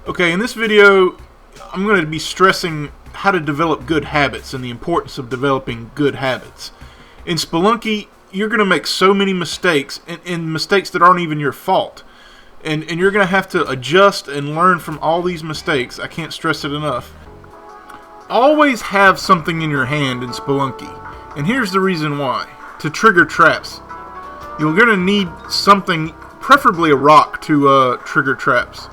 Okay, in this video, I'm going to be stressing how to develop good habits and the importance of developing good habits. In Spelunky, you're going to make so many mistakes, and mistakes that aren't even your fault. And you're going to have to adjust and learn from all these mistakes. I can't stress it enough. Always have something in your hand in Spelunky. And here's the reason why. To trigger traps. You're going to need something, preferably a rock, to trigger traps.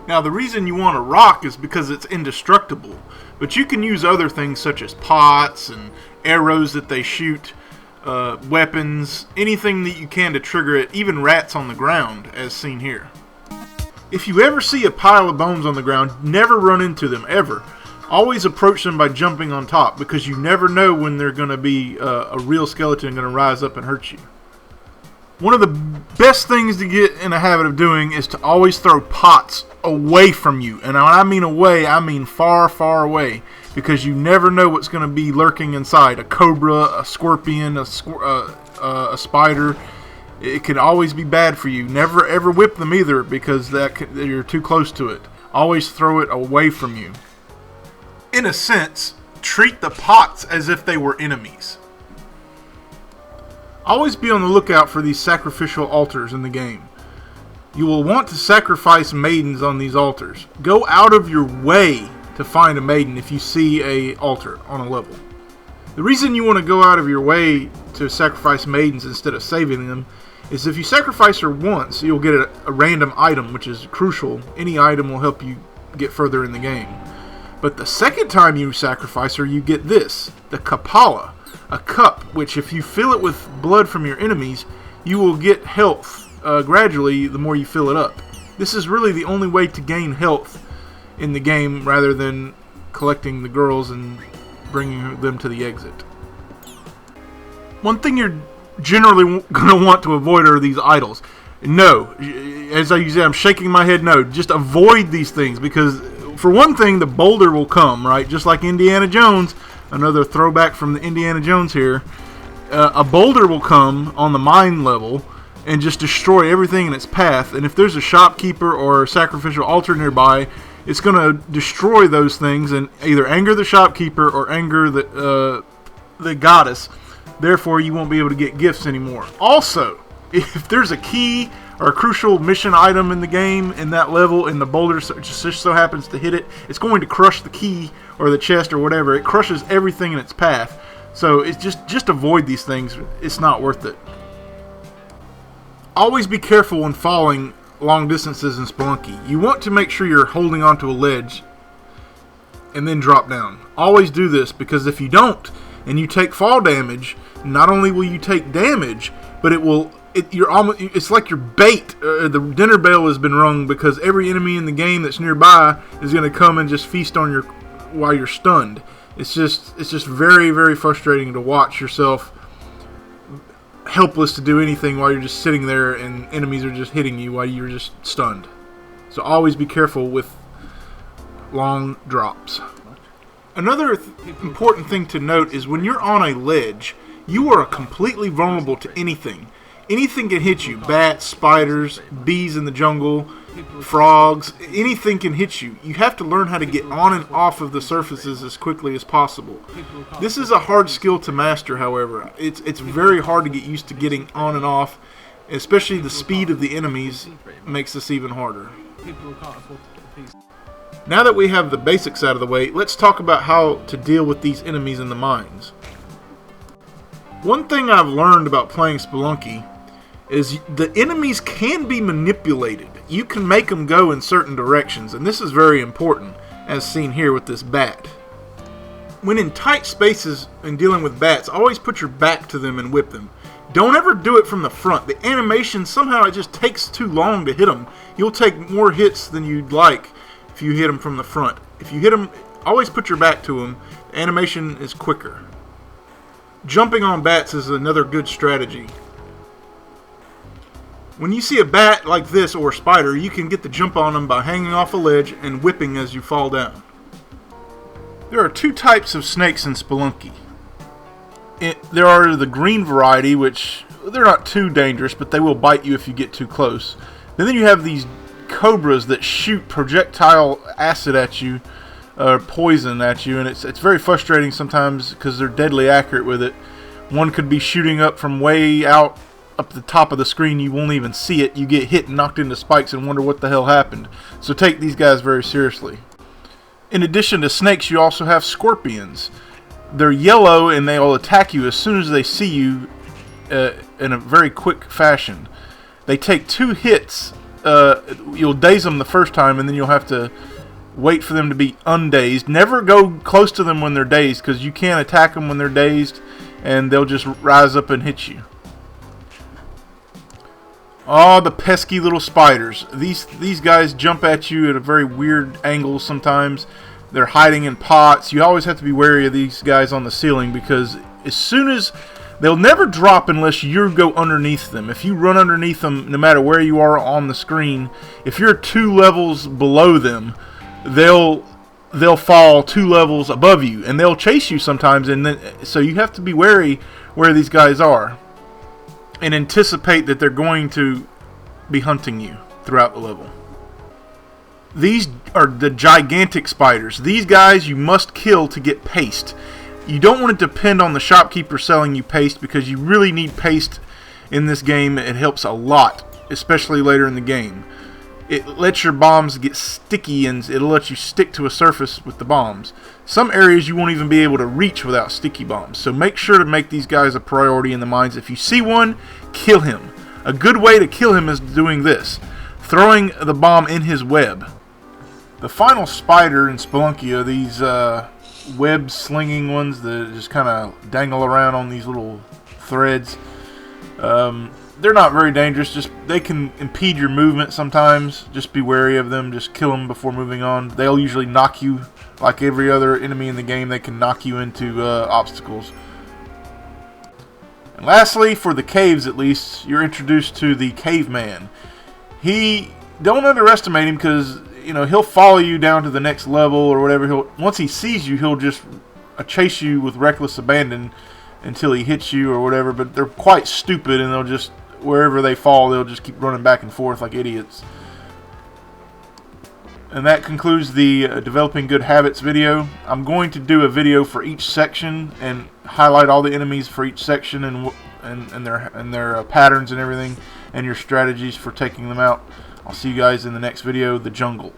Now, the reason you want a rock is because it's indestructible. But you can use other things such as pots and arrows that they shoot, weapons, anything that you can to trigger it, even rats on the ground, as seen here. If you ever see a pile of bones on the ground, never run into them, ever. Always approach them by jumping on top, because you never know when they're going to be a real skeleton going to rise up and hurt you. One of the best things to get in a habit of doing is to always throw pots away from you. And when I mean away, I mean far, far away. Because you never know what's going to be lurking inside. A cobra, a scorpion, a spider. It can always be bad for you. Never ever whip them either, because you're too close to it. Always throw it away from you. In a sense, treat the pots as if they were enemies. Always be on the lookout for these sacrificial altars in the game. You will want to sacrifice maidens on these altars. Go out of your way to find a maiden if you see an altar on a level. The reason you want to go out of your way to sacrifice maidens instead of saving them is if you sacrifice her once, you'll get a random item, which is crucial. Any item will help you get further in the game. But the second time you sacrifice her, you get this, the Kapala. A cup, which if you fill it with blood from your enemies, you will get health gradually the more you fill it up. This is really the only way to gain health in the game, rather than collecting the girls and bringing them to the exit. One thing you're generally going to want to avoid are these idols. No, as I say, I'm shaking my head no. Just avoid these things, because for one thing, the boulder will come, right? Just like Indiana Jones. Another throwback from the Indiana Jones here. A boulder will come on the mine level and just destroy everything in its path. And if there's a shopkeeper or a sacrificial altar nearby, it's going to destroy those things and either anger the shopkeeper or anger the goddess. Therefore, you won't be able to get gifts anymore. Also, if there's a key or a crucial mission item in the game in that level, and the boulder just so happens to hit it, it's going to crush the key or the chest or whatever. It crushes everything in its path. So it's just avoid these things. It's not worth it. Always be careful when falling long distances in Spelunky. You want to make sure you're holding onto a ledge and then drop down. Always do this, because if you don't and you take fall damage, not only will you take damage, but it's like your bait. The dinner bell has been rung, because every enemy in the game that's nearby is going to come and just feast on while you're stunned. It's just very, very frustrating to watch yourself helpless to do anything while you're just sitting there and enemies are just hitting you while you're just stunned. So always be careful with long drops. Another important thing to note is when you're on a ledge, you are completely vulnerable to anything. Anything can hit you. Bats, spiders, bees in the jungle, frogs. Anything can hit you. You have to learn how to get on and off of the surfaces as quickly as possible. This is a hard skill to master, however. It's very hard to get used to getting on and off. Especially the speed of the enemies makes this even harder. Now that we have the basics out of the way, let's talk about how to deal with these enemies in the mines. One thing I've learned about playing Spelunky is the enemies can be manipulated. You can make them go in certain directions, and this is very important, as seen here with this bat. When in tight spaces and dealing with bats, always put your back to them and whip them. Don't ever do it from the front. The animation, somehow it just takes too long to hit them. You'll take more hits than you'd like if you hit them from the front. If you hit them, always put your back to them. The animation is quicker. Jumping on bats is another good strategy. When you see a bat like this or a spider, you can get the jump on them by hanging off a ledge and whipping as you fall down. There are two types of snakes in Spelunky. There are the green variety, which they're not too dangerous, but they will bite you if you get too close. And then you have these cobras that shoot projectile acid at you, or poison at you, and it's very frustrating sometimes because they're deadly accurate with it. One could be shooting up from way out up the top of the screen. You won't even see it. You get hit and knocked into spikes and wonder what the hell happened. So take these guys very seriously. In addition to snakes, you also have scorpions. They're yellow and they'll attack you as soon as they see you in a very quick fashion. They take 2 hits. You'll daze them the first time, and then you'll have to wait for them to be undazed. Never go close to them when they're dazed, because you can't attack them when they're dazed, and they'll just rise up and hit you. Oh, the pesky little spiders. These guys jump at you at a very weird angle sometimes. They're hiding in pots. You always have to be wary of these guys on the ceiling, because as soon as they'll never drop unless you go underneath them. If you run underneath them, no matter where you are on the screen, if you're 2 levels below them, they'll fall 2 levels above you, and they'll chase you sometimes. And then, so you have to be wary where these guys are, and anticipate that they're going to be hunting you throughout the level. These are the gigantic spiders. These guys you must kill to get paste. You don't want to depend on the shopkeeper selling you paste, because you really need paste in this game. It helps a lot, especially later in the game. It lets your bombs get sticky, and it'll let you stick to a surface with the bombs. Some areas you won't even be able to reach without sticky bombs. So make sure to make these guys a priority in the mines. If you see one, kill him. A good way to kill him is doing this: throwing the bomb in his web. The final spider in Spelunky are these web slinging ones that just kind of dangle around on these little threads. They're not very dangerous. Just they can impede your movement sometimes. Just be wary of them. Just kill them before moving on. They'll usually knock you, like every other enemy in the game. They can knock you into obstacles. And lastly, for the caves at least, you're introduced to the caveman. Don't underestimate him, because he'll follow you down to the next level or whatever. Once he sees you, he'll just chase you with reckless abandon until he hits you or whatever. But they're quite stupid, and they'll just, wherever they fall, they'll just keep running back and forth like idiots. And that concludes the Developing Good Habits video. I'm going to do a video for each section and highlight all the enemies for each section and their patterns and everything, and your strategies for taking them out. I'll see you guys in the next video, The Jungle.